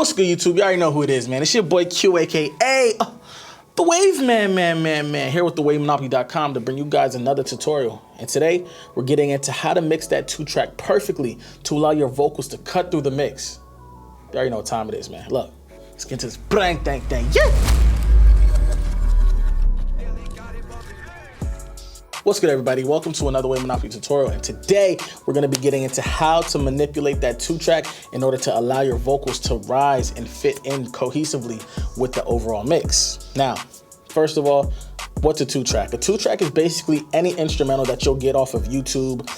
What's good, YouTube? You already know who it is, man. It's your boy Q, aka TheWavMan, here with TheWavMonopoly.com to bring you guys another tutorial. And today, we're getting into how to mix that 2-track perfectly to allow your vocals to cut through the mix. You already know what time it is, man. Look, let's get into this bang, dang, yeah! What's good, everybody? Welcome to another Wave Monopoly tutorial, and today we're going to be getting into how to manipulate that 2-track in order to allow your vocals to rise and fit in cohesively with the overall mix. Now, first of all, what's a 2-track? A 2-track is basically any instrumental that you'll get off of YouTube,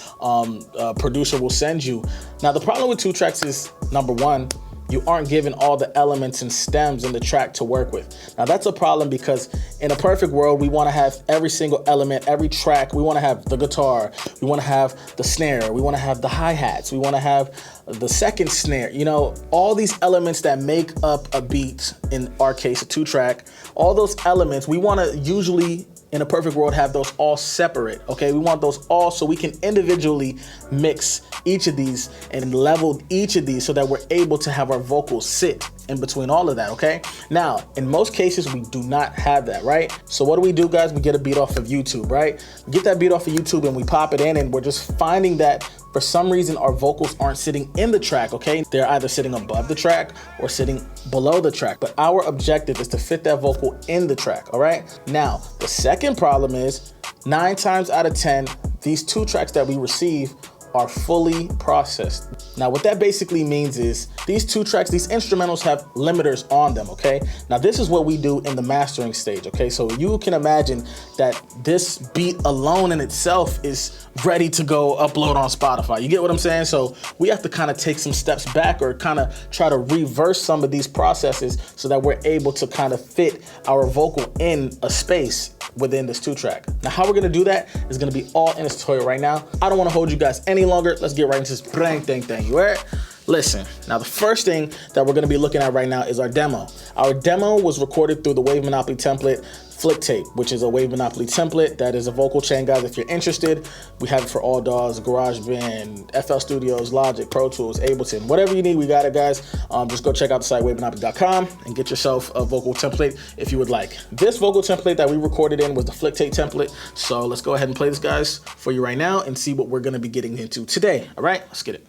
a producer will send you. Now, the problem with 2-tracks is, number one, you aren't given all the elements and stems in the track to work with. Now that's a problem because in a perfect world, we want to have every single element, every track. We want to have the guitar, we want to have the snare, we want to have the hi-hats, we want to have the second snare, you know, all these elements that make up a beat, in our case, a 2-track, all those elements, we want to usually, in a perfect world, have those all separate, okay? We want those all so we can individually mix each of these and level each of these so that we're able to have our vocals sit in between all of that, okay? Now, in most cases, we do not have that, right? So what do, guys? We get a beat off of YouTube, right? We get that beat off of YouTube and we pop it in, and we're just finding that for some reason, our vocals aren't sitting in the track, okay? They're either sitting above the track or sitting below the track. But our objective is to fit that vocal in the track, all right? Now, the second problem is 9 times out of 10, these 2 tracks that we receive are fully processed. Now, what that basically means is these 2 tracks, these instrumentals have limiters on them, okay? Now, this is what we do in the mastering stage, okay? So you can imagine that this beat alone in itself is ready to go upload on Spotify. You get what I'm saying? So we have to kind of take some steps back or kind of try to reverse some of these processes so that we're able to kind of fit our vocal in a space within this 2-track. Now, how we're gonna do that is gonna be all in this tutorial right now. I don't wanna hold you guys any longer. Let's get right into this bang, thing. You heard? Listen, now the first thing that we're gonna be looking at right now is our demo. Our demo was recorded through the Wave Monopoly template, Flick Tape, which is a Wave Monopoly template that is a vocal chain, guys. If you're interested, we have it for all DAWs, GarageBand, FL Studios, Logic, Pro Tools, Ableton, whatever you need, we got it, guys. Just go check out the site WaveMonopoly.com and get yourself a vocal template if you would like. This vocal template that we recorded in was the Flick Tape template. So let's go ahead and play this, guys, for you right now and see what we're gonna be getting into today. All right, let's get it.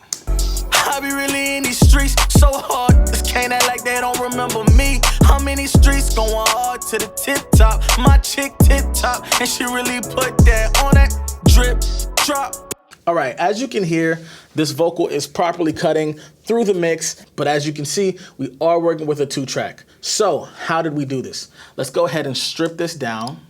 I be really in these streets so hard. This can't act like they don't remember me. How many streets going hard to the tip top? My chick tip top, and she really put that on that drip drop. All right, as you can hear, this vocal is properly cutting through the mix, but as you can see, we are working with a 2-track. So how did we do this? Let's go ahead and strip this down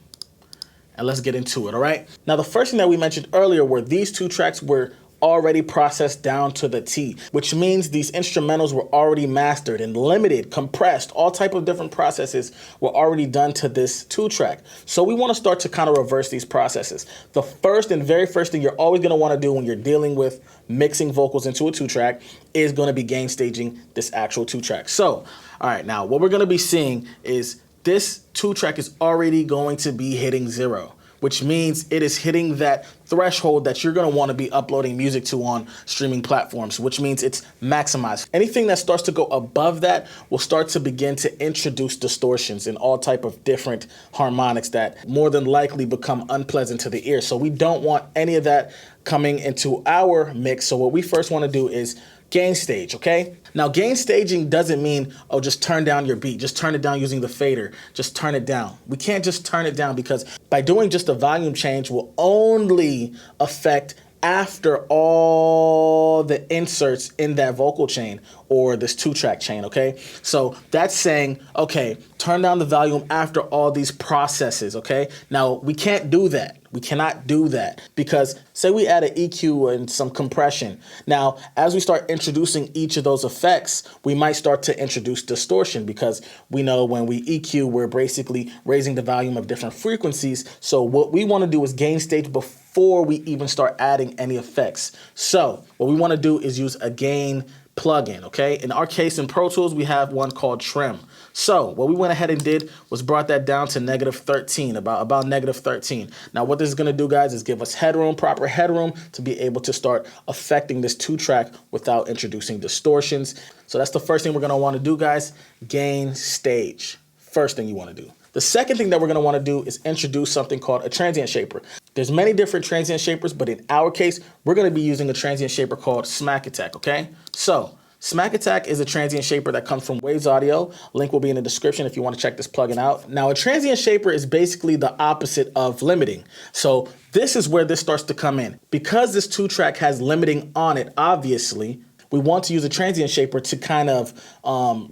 and let's get into it, all right? Now, the first thing that we mentioned earlier were these 2 tracks were already processed down to the T, which means these instrumentals were already mastered and limited, compressed, all type of different processes were already done to this 2-track. So we want to start to kind of reverse these processes. The first and very first thing you're always going to want to do when you're dealing with mixing vocals into a 2-track is going to be gain staging this actual 2-track. So, all right, now what we're going to be seeing is this 2-track is already going to be hitting 0. Which means it is hitting that threshold that you're gonna wanna be uploading music to on streaming platforms, which means it's maximized. Anything that starts to go above that will start to begin to introduce distortions and all type of different harmonics that more than likely become unpleasant to the ear. So we don't want any of that coming into our mix. So what we first wanna do is gain stage, okay? Now, gain staging doesn't mean, oh, just turn down your beat. Just turn it down using the fader. Just turn it down. We can't just turn it down because by doing just a volume change will only affect after all the inserts in that vocal chain or this 2-track chain, okay? So that's saying, okay, turn down the volume after all these processes, okay? Now, we can't do that. We cannot do that because say we add an EQ and some compression. Now, as we start introducing each of those effects, we might start to introduce distortion because we know when we EQ, we're basically raising the volume of different frequencies. So what we want to do is gain stage before we even start adding any effects. So what we want to do is use a gain plugin, okay? In our case, in Pro Tools, we have one called Trim. So what we went ahead and did was brought that down to -13, about -13. Now what this is gonna do, guys, is give us headroom, proper headroom, to be able to start affecting this 2-track without introducing distortions. So that's the first thing we're gonna wanna do, guys. Gain stage. First thing you wanna do. The second thing that we're gonna wanna do is introduce something called a transient shaper. There's many different transient shapers, but in our case, we're gonna be using a transient shaper called Smack Attack, okay? So, Smack Attack is a transient shaper that comes from Waves Audio. Link will be in the description if you wanna check this plugin out. Now, a transient shaper is basically the opposite of limiting. So, this is where this starts to come in. Because this 2-track has limiting on it, obviously, we want to use a transient shaper to kind of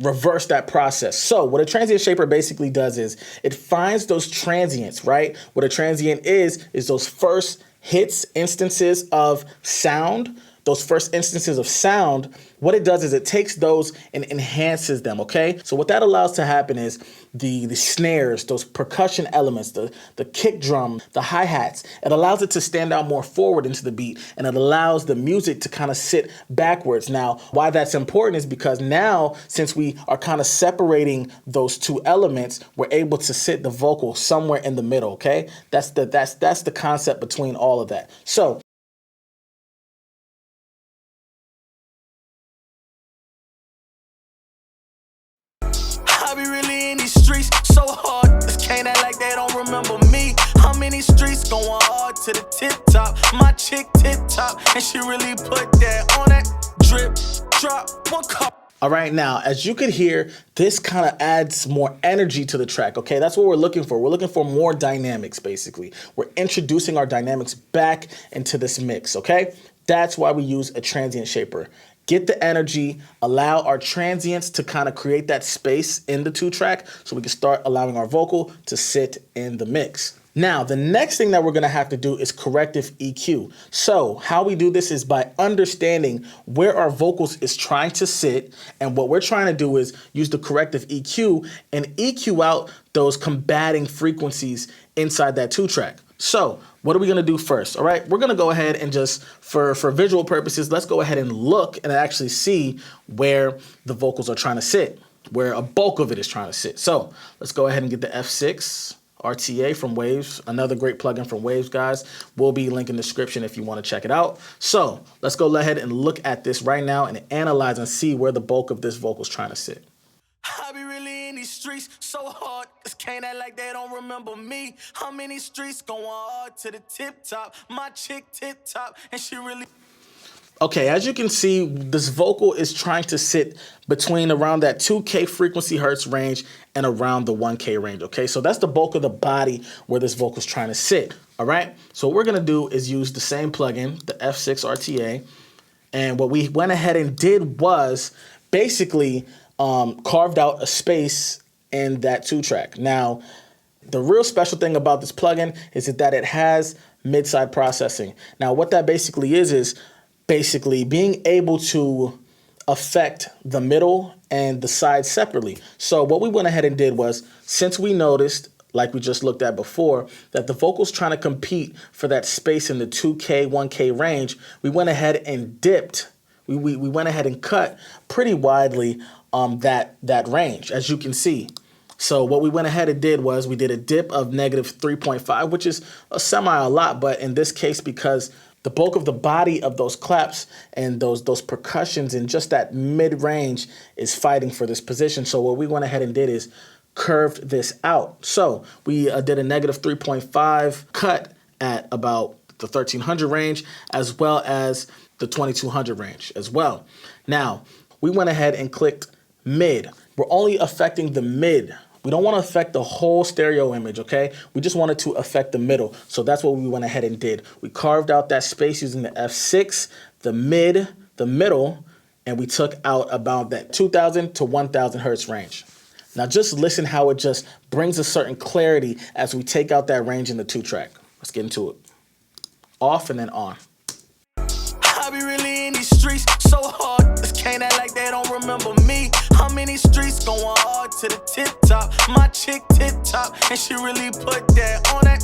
reverse that process. So what a transient shaper basically does is it finds those transients, right? What a transient is those first hits, instances of sound, what it does is it takes those and enhances them, okay? So what that allows to happen is the snares, those percussion elements, the kick drum, the hi-hats, it allows it to stand out more forward into the beat, and it allows the music to kind of sit backwards. Now, why that's important is because now, since we are kind of separating those two elements, we're able to sit the vocal somewhere in the middle, okay? That's the concept between all of that. So, I be really in these streets so hard. This can't act like they don't remember me. How many streets going hard to the tip top? My chick tip top, and she really put that on that drip, drop, one cup. all right, now, as you could hear, this kind of adds more energy to the track, okay? That's what we're looking for. We're looking for more dynamics, basically. We're introducing our dynamics back into this mix, okay? That's why we use a transient shaper. Get the energy, allow our transients to kind of create that space in the 2-track so we can start allowing our vocal to sit in the mix. Now, the next thing that we're gonna have to do is corrective EQ. So how we do this is by understanding where our vocals is trying to sit, and what we're trying to do is use the corrective EQ and EQ out those combating frequencies inside that 2-track. So what are we gonna do first? All right, we're gonna go ahead and just, for visual purposes, let's go ahead and look and actually see where the vocals are trying to sit, where a bulk of it is trying to sit. So let's go ahead and get the F6 RTA from Waves, another great plugin from Waves, guys. Will be linked in the description if you wanna check it out. So let's go ahead and look at this right now and analyze and see where the bulk of this vocal is trying to sit. I be really in these streets so hard. This can't act like they don't remember me. How many streets going hard to the tip top? My chick tip top, and she really. Okay, as you can see, this vocal is trying to sit between around that 2K frequency hertz range and around the 1K range, okay? So that's the bulk of the body where this vocal is trying to sit, all right? So what we're gonna do is use the same plugin, the F6 RTA, and what we went ahead and did was basically carved out a space in that 2-track. Now, the real special thing about this plugin is that it has mid-side processing. Now, what that basically is basically being able to affect the middle and the sides separately. So what we went ahead and did was, since we noticed, like we just looked at before, that the vocal's trying to compete for that space in the 2K, 1K range, we went ahead and dipped. We went ahead and cut pretty widely that range, as you can see. So what we went ahead and did was we did a dip of -3.5, which is a lot, but in this case, because the bulk of the body of those claps and those percussions and just that mid-range is fighting for this position. So what we went ahead and did is curved this out. So we did a -3.5 cut at about the 1300 range, as well as the 2200 range as well. Now, we went ahead and clicked mid. We're only affecting the mid. We don't want to affect the whole stereo image, okay? We just wanted to affect the middle. So that's what we went ahead and did. We carved out that space using the F6, the mid, the middle, and we took out about that 2000 to 1000 hertz range. Now just listen how it just brings a certain clarity as we take out that range in the 2-track. Let's get into it. Off and then on. I be really in these streets so hard. This can't act like they don't remember me. How many streets going hard to the tip top? My chick tip top, and she really put that on that.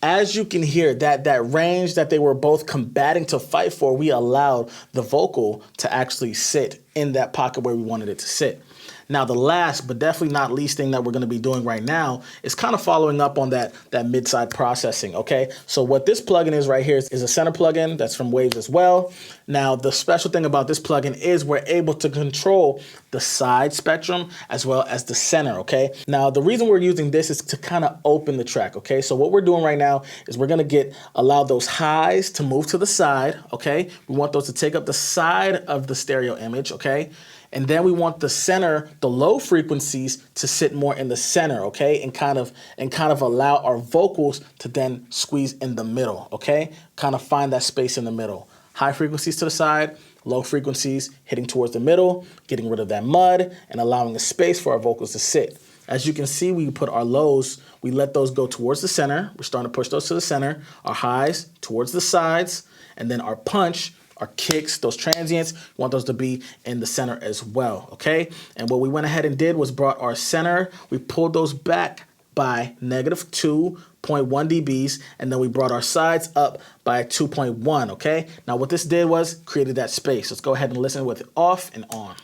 As you can hear, that range that they were both combating to fight for, we allowed the vocal to actually sit in that pocket where we wanted it to sit. Now, the last but definitely not least thing that we're going to be doing right now is kind of following up on that mid-side processing, okay? So what this plugin is right here is a center plugin that's from Waves as well. Now, the special thing about this plugin is we're able to control the side spectrum as well as the center, okay? Now, the reason we're using this is to kind of open the track, okay? So what we're doing right now is we're going to allow those highs to move to the side, okay? We want those to take up the side of the stereo image, okay? And then we want the center, the low frequencies, to sit more in the center, okay? And kind of allow our vocals to then squeeze in the middle, okay? Kind of find that space in the middle. High frequencies to the side, low frequencies hitting towards the middle, getting rid of that mud, and allowing a space for our vocals to sit. As you can see, we put our lows, we let those go towards the center. We're starting to push those to the center. Our highs towards the sides, and then our punch, our kicks, those transients, we want those to be in the center as well, okay? And what we went ahead and did was brought our center, we pulled those back by negative 2.1 dBs, and then we brought our sides up by 2.1, okay? Now what this did was created that space. Let's go ahead and listen with it off and on.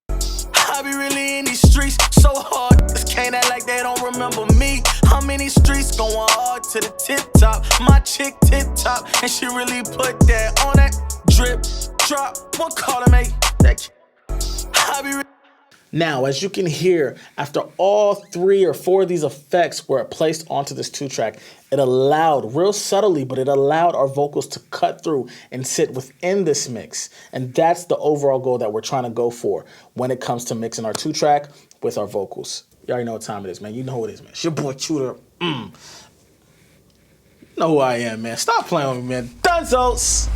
I be really in these streets so hard, this can't act like they don't remember me. How many streets going hard to the tip top? My chick tip top, and she really put that on that drip, drop, one call to make that. I be Now, as you can hear, after all 3 or 4 of these effects were placed onto this 2-track, it allowed, real subtly, but it allowed our vocals to cut through and sit within this mix. And that's the overall goal that we're trying to go for when it comes to mixing our 2-track with our vocals. You already know what time it is, man. You know who it is, man. It's your boy, Tudor. You know who I am, man. Stop playing with me, man. Dunzos!